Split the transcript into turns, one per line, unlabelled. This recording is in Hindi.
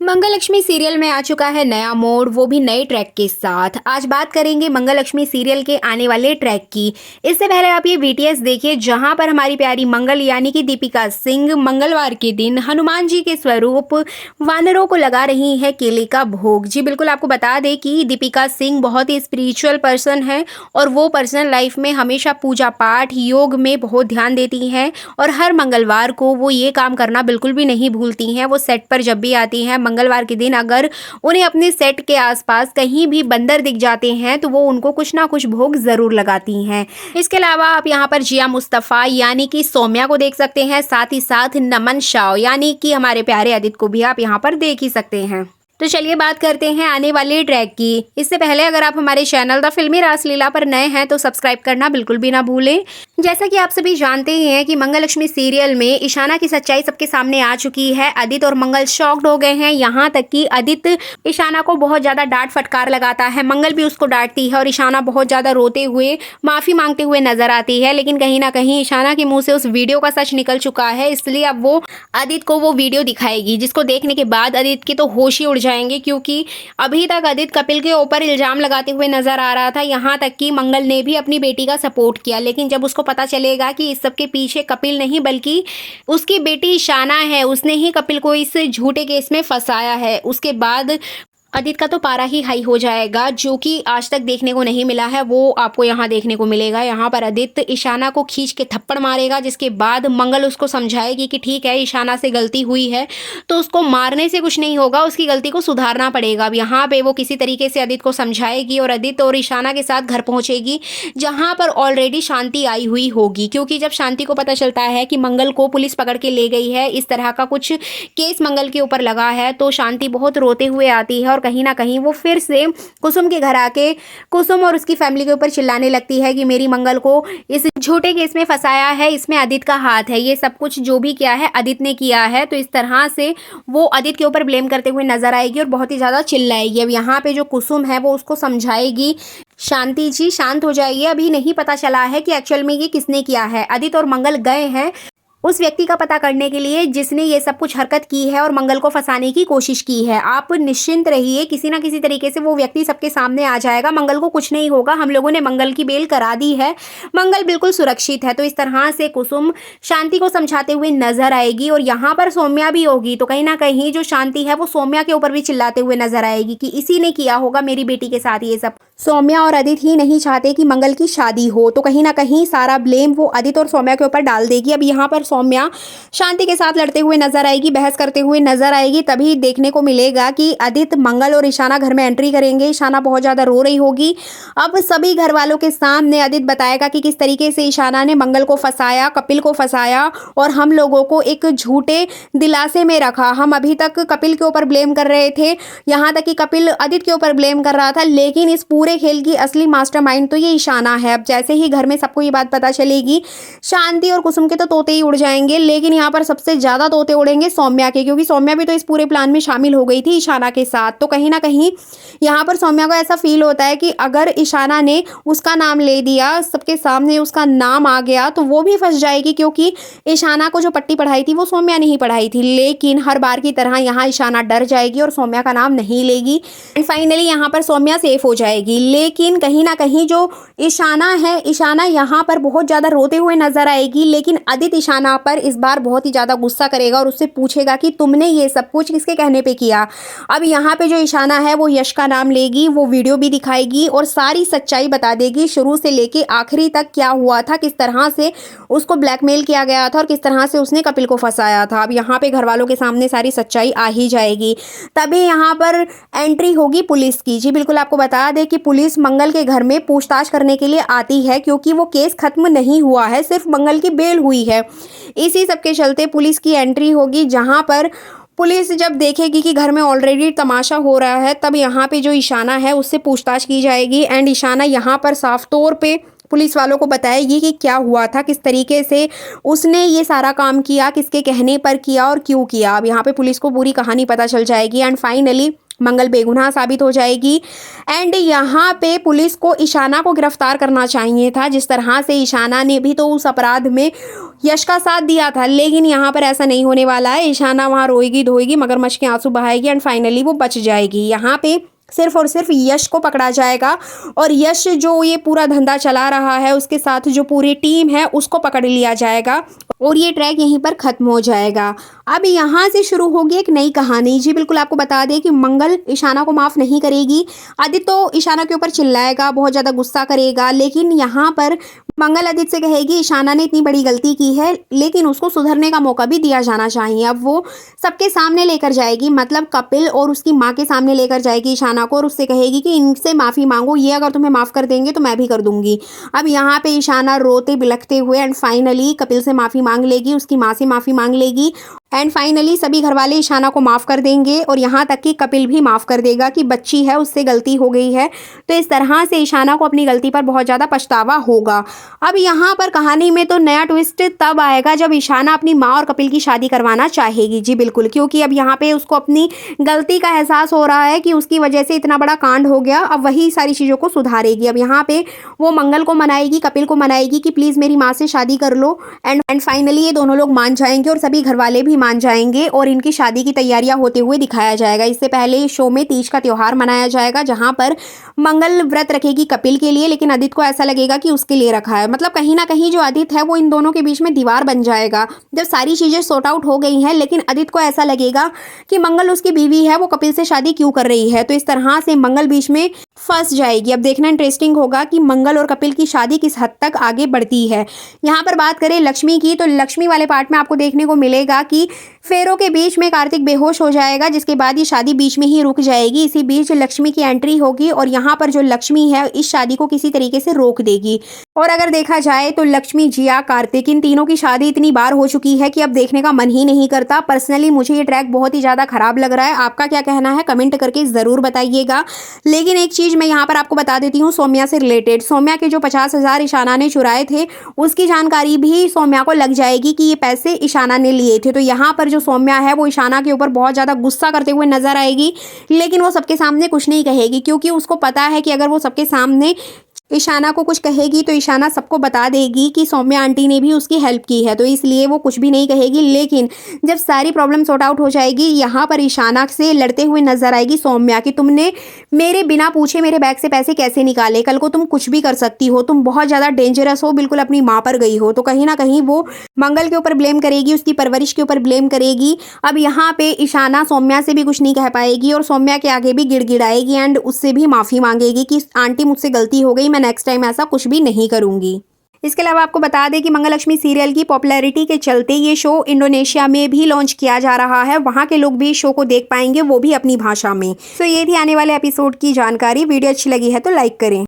मंगलक्ष्मी सीरियल में आ चुका है नया मोड़, वो भी नए ट्रैक के साथ। आज बात करेंगे मंगलक्ष्मी सीरियल के आने वाले ट्रैक की। इससे पहले आप ये बीटीएस देखिए, जहां पर हमारी प्यारी मंगल यानी कि दीपिका सिंह मंगलवार के दिन हनुमान जी के स्वरूप वानरों को लगा रही है केले का भोग। जी बिल्कुल, आपको बता दें कि दीपिका सिंह बहुत ही स्पिरिचुअल पर्सन है और वो पर्सनल लाइफ में हमेशा पूजा पाठ योग में बहुत ध्यान देती हैं और हर मंगलवार को वो ये काम करना बिल्कुल भी नहीं भूलती हैं। वो सेट पर जब भी आती हैं मंगलवार के दिन, अगर उन्हें अपने सेट के आसपास कहीं भी बंदर दिख जाते हैं तो वो उनको कुछ ना कुछ भोग जरूर लगाती हैं। इसके अलावा आप यहाँ पर जिया मुस्तफ़ा यानी कि सौम्या को देख सकते हैं, साथ ही साथ नमन शाह यानी कि हमारे प्यारे आदित्य को भी आप यहाँ पर देख ही सकते हैं। तो चलिए बात करते हैं आने वाले ट्रैक की। इससे पहले अगर आप हमारे चैनल द फिल्मी रासलीला पर नए हैं तो सब्सक्राइब करना बिल्कुल भी ना भूलें। जैसा कि आप सभी जानते ही हैं कि मंगलक्ष्मी सीरियल में ईशाना की सच्चाई सबके सामने आ चुकी है। आदित्य और मंगल शॉक्ड हो गए हैं, यहाँ तक कि आदित्य ईशाना को बहुत ज्यादा डांट फटकार लगाता है, मंगल भी उसको डांटती है और ईशाना बहुत ज्यादा रोते हुए माफी मांगते हुए नजर आती है। लेकिन कहीं ना कहीं ईशाना के मुंह से उस वीडियो का सच निकल चुका है, इसलिए अब वो आदित्य को वो वीडियो दिखाएगी, जिसको देखने के बाद आदित्य की तो होश ही उड़ जाएंगे, क्योंकि अभी तक आदित्य कपिल के ऊपर इल्जाम लगाते हुए नजर आ रहा था। यहाँ तक कि मंगल ने भी अपनी बेटी का सपोर्ट किया, लेकिन जब उसको पता चलेगा कि इस सब के पीछे कपिल नहीं बल्कि उसकी बेटी ईशाना है, उसने ही कपिल को इस झूठे केस में फंसाया है, उसके बाद आदित्य का तो पारा ही हाई हो जाएगा, जो कि आज तक देखने को नहीं मिला है। वो आपको यहाँ देखने को मिलेगा। यहाँ पर आदित्य ईशाना को खींच के थप्पड़ मारेगा, जिसके बाद मंगल उसको समझाएगी कि ठीक है ईशाना से गलती हुई है तो उसको मारने से कुछ नहीं होगा, उसकी गलती को सुधारना पड़ेगा। अब यहाँ पे वो किसी तरीके से आदित्य को समझाएगी और आदित्य और ईशाना के साथ घर पहुंचेगी, जहाँ पर ऑलरेडी शांति आई हुई होगी। क्योंकि जब शांति को पता चलता है कि मंगल को पुलिस पकड़ के ले गई है, इस तरह का कुछ केस मंगल के ऊपर लगा है, तो शांति बहुत रोते हुए आती है और कहीं ना कहीं वो फिर से कुसुम के घर आके कुसुम और उसकी फैमिली के ऊपर चिल्लाने लगती है कि मेरी मंगल को इस झूठे केस में फंसाया है, इसमें आदित्य का हाथ है, ये सब कुछ जो भी किया है आदित्य ने किया है। तो इस तरह से वो आदित्य के ऊपर ब्लेम करते हुए नजर आएगी और बहुत ही ज्यादा चिल्लाएगी। अब यहाँ पे जो कुसुम है वो उसको समझाएगी, शांति जी शांत हो जाइए, अभी नहीं पता चला है कि एक्चुअल में ये किसने किया है। आदित्य और मंगल गए हैं उस व्यक्ति का पता करने के लिए जिसने ये सब कुछ हरकत की है और मंगल को फंसाने की कोशिश की है। आप निश्चिंत रहिए, किसी ना किसी तरीके से वो व्यक्ति सबके सामने आ जाएगा, मंगल को कुछ नहीं होगा, हम लोगों ने मंगल की बेल करा दी है, मंगल बिल्कुल सुरक्षित है। तो इस तरह से कुसुम शांति को समझाते हुए नजर आएगी और यहाँ पर सौम्या भी होगी, तो कहीं ना कहीं जो शांति है वो सौम्या के ऊपर भी चिल्लाते हुए नजर आएगी कि इसी ने किया होगा मेरी बेटी के साथ ये सब। सौम्या और आदित्य ही नहीं चाहते कि मंगल की शादी हो, तो कहीं ना कहीं सारा ब्लेम वो आदित्य और सौम्या के ऊपर डाल देगी। अब यहाँ पर सौम्या शांति के साथ लड़ते हुए नजर आएगी, बहस करते हुए नजर आएगी, तभी देखने को मिलेगा कि आदित्य मंगल और ईशाना घर में एंट्री करेंगे। ईशाना बहुत ज्यादा रो रही होगी। अब सभी घर वालों के सामने आदित्य बताएगा कि किस तरीके से ईशाना ने मंगल को फंसाया, कपिल को फंसाया और हम लोगों को एक झूठे दिलासे में रखा। हम अभी तक कपिल के ऊपर ब्लेम कर रहे थे, यहाँ तक कि कपिल आदित्य के ऊपर ब्लेम कर रहा था, लेकिन इस पूरे खेल की असली मास्टरमाइंड तो ये ईशाना है। अब जैसे ही घर में सबको ये बात पता चलेगी, शांति और कुसुम के तो तोते ही उड़ जाएंगे, लेकिन यहाँ पर सबसे ज्यादा तोते उड़ेंगे सौम्या के, क्योंकि सौम्या भी तो इस पूरे प्लान में शामिल हो गई थी ईशाना के साथ। तो कहीं ना कहीं यहाँ पर सौम्या को ऐसा फील होता है कि अगर ईशाना ने उसका नाम ले दिया, सबके सामने उसका नाम आ गया, तो वो भी फंस जाएगी, क्योंकि ईशाना को जो पट्टी पढ़ाई थी वो सौम्या ने ही पढ़ाई थी। लेकिन हर बार की तरह यहाँ ईशाना डर जाएगी और सौम्या का नाम नहीं लेगी एंड फाइनली यहाँ पर सौम्या सेफ हो जाएगी। लेकिन कहीं ना कहीं जो ईशाना है, ईशाना यहाँ पर बहुत ज्यादा रोते हुए नजर आएगी, लेकिन आदित्य ईशाना पर इस बार बहुत ही ज्यादा गुस्सा करेगा और उससे पूछेगा कि तुमने ये सब कुछ किसके कहने पे किया। अब यहाँ पे जो ईशाना है वो यश का नाम लेगी, वो वीडियो भी दिखाएगी और सारी सच्चाई बता देगी, शुरू से लेके आखिरी तक क्या हुआ था, किस तरह से उसको ब्लैकमेल किया गया था और किस तरह से उसने कपिल को फंसाया था। अब यहाँ पे घर वालों के सामने सारी सच्चाई आ ही जाएगी। तभी यहाँ पर एंट्री होगी पुलिस की। जी बिल्कुल, आपको बता दें कि पुलिस मंगल के घर में पूछताछ करने के लिए आती है, क्योंकि वो केस खत्म नहीं हुआ है, सिर्फ मंगल की बेल हुई है। इसी सब के चलते पुलिस की एंट्री होगी, जहां पर पुलिस जब देखेगी कि घर में ऑलरेडी तमाशा हो रहा है, तब यहाँ पे जो ईशाना है उससे पूछताछ की जाएगी एंड ईशाना यहाँ पर साफ तौर पे पुलिस वालों को बताएगी कि क्या हुआ था, किस तरीके से उसने ये सारा काम किया, किसके कहने पर किया और क्यों किया। अब यहाँ पे पुलिस को पूरी कहानी पता चल जाएगी एंड फाइनली मंगल बेगुनाह साबित हो जाएगी। एंड यहाँ पे पुलिस को ईशाना को गिरफ्तार करना चाहिए था, जिस तरह से ईशाना ने भी तो उस अपराध में यश का साथ दिया था, लेकिन यहाँ पर ऐसा नहीं होने वाला है। ईशाना वहाँ रोएगी धोएगी, मगरमच्छ के आंसू बहाएगी एंड फाइनली वो बच जाएगी। यहाँ पे सिर्फ और सिर्फ यश को पकड़ा जाएगा और यश जो ये पूरा धंधा चला रहा है उसके साथ जो पूरी टीम है उसको पकड़ लिया जाएगा और ये ट्रैक यहीं पर खत्म हो जाएगा। अब यहाँ से शुरू होगी एक नई कहानी। जी बिल्कुल, आपको बता दें कि मंगल ईशाना को माफ़ नहीं करेगी। आदित्य तो ईशाना के ऊपर चिल्लाएगा, बहुत ज़्यादा गुस्सा करेगा, लेकिन यहाँ पर मंगल आदित्य से कहेगी ईशाना ने इतनी बड़ी गलती की है लेकिन उसको सुधरने का मौका भी दिया जाना चाहिए। अब वो सबके सामने लेकर जाएगी, मतलब कपिल और उसकी माँ के सामने लेकर जाएगी ईशाना को और उससे कहेगी कि इनसे माफ़ी मांगो, ये अगर तुम्हें माफ़ कर देंगे तो मैं भी कर दूंगी। अब यहाँ पे ईशाना रोते बिलखते हुए एंड फाइनली कपिल से माफ़ी मांग लेगी, उसकी माँ से माफ़ी मांग लेगी एंड फाइनली सभी घरवाले ईशाना को माफ़ कर देंगे और यहाँ तक कि कपिल भी माफ़ कर देगा कि बच्ची है उससे गलती हो गई है। तो इस तरह से ईशाना को अपनी गलती पर बहुत ज़्यादा पछतावा होगा। अब यहाँ पर कहानी में तो नया ट्विस्ट तब आएगा जब ईशाना अपनी माँ और कपिल की शादी करवाना चाहेगी। जी बिल्कुल, क्योंकि अब यहाँ पे उसको अपनी गलती का एहसास हो रहा है कि उसकी वजह से इतना बड़ा कांड हो गया। अब वही सारी चीज़ों को सुधारेगी। अब यहाँ पे वो मंगल को मनाएगी, कपिल को मनाएगी कि प्लीज़ मेरी माँ से शादी कर लो एंड फाइनली ये दोनों लोग मान जाएंगे और सभी घरवाले भी मान जाएंगे और इनकी शादी की तैयारियां होते हुए दिखाया जाएगा। इससे पहले इस शो में तीज का त्योहार मनाया जाएगा, जहां पर मंगल व्रत रखेगी कपिल के लिए, लेकिन आदित्य को ऐसा लगेगा कि उसके लिए रखा है। मतलब कहीं ना कहीं जो आदित्य है वो इन दोनों के बीच में दीवार बन जाएगा। जब सारी चीजें सॉर्ट आउट हो गई हैं, लेकिन आदित्य को ऐसा लगेगा कि मंगल उसकी बीवी है, वो कपिल से शादी क्यों कर रही है। तो इस तरह से मंगल बीच में फंस जाएगी। अब देखना इंटरेस्टिंग होगा कि मंगल और कपिल की शादी किस हद तक आगे बढ़ती है। यहाँ पर बात करें लक्ष्मी की, तो लक्ष्मी वाले पार्ट में आपको देखने को मिलेगा कि फेरों के बीच में कार्तिक बेहोश हो जाएगा, जिसके बाद ये शादी बीच में ही रुक जाएगी। इसी बीच लक्ष्मी की एंट्री होगी और यहाँ पर जो लक्ष्मी है इस शादी को किसी तरीके से रोक देगी। और अगर देखा जाए तो लक्ष्मी, जिया, कार्तिक इन तीनों की शादी इतनी बार हो चुकी है कि अब देखने का मन ही नहीं करता। पर्सनली मुझे ये ट्रैक बहुत ही ज़्यादा खराब लग रहा है। आपका क्या कहना है कमेंट करके ज़रूर बताइएगा। लेकिन एक चीज़ मैं यहाँ पर आपको बता देती हूँ सौम्या से रिलेटेड। सौम्या के जो 50,000 ईशाना ने चुराए थे उसकी जानकारी भी सौम्या को लग जाएगी कि ये पैसे ईशाना ने लिए थे। तो यहाँ पर जो सौम्या है वो ईशाना के ऊपर बहुत ज़्यादा गुस्सा करते हुए नजर आएगी, लेकिन वो सबके सामने कुछ नहीं कहेगी, क्योंकि उसको पता है कि अगर वो सबके सामने ईशाना को कुछ कहेगी तो ईशाना सबको बता देगी कि सौम्या आंटी ने भी उसकी हेल्प की है, तो इसलिए वो कुछ भी नहीं कहेगी। लेकिन जब सारी प्रॉब्लम सॉर्ट आउट हो जाएगी, यहाँ पर ईशाना से लड़ते हुए नजर आएगी सौम्या कि तुमने मेरे बिना पूछे मेरे बैग से पैसे कैसे निकाले, कल को तुम कुछ भी कर सकती हो, तुम बहुत ज़्यादा डेंजरस हो, बिल्कुल अपनी माँ पर गई हो। तो कहीं ना कहीं वो मंगल के ऊपर ब्लेम करेगी, उसकी परवरिश के ऊपर ब्लेम करेगी। अब यहाँ पे ईशाना सौम्या से भी कुछ नहीं कह पाएगी और सौम्या के आगे भी गिड़गिड़ाएगी एंड उससे भी माफ़ी मांगेगी कि आंटी मुझसे गलती हो गई, मैं नेक्स्ट टाइम ऐसा कुछ भी नहीं करूंगी। इसके अलावा आपको बता दें कि मंगललक्ष्मी सीरियल की पॉपुलैरिटी के चलते ये शो इंडोनेशिया में भी लॉन्च किया जा रहा है। वहां के लोग भी इस शो को देख पाएंगे, वो भी अपनी भाषा में। तो ये थी आने वाले एपिसोड की जानकारी। वीडियो अच्छी लगी है तो लाइक करें।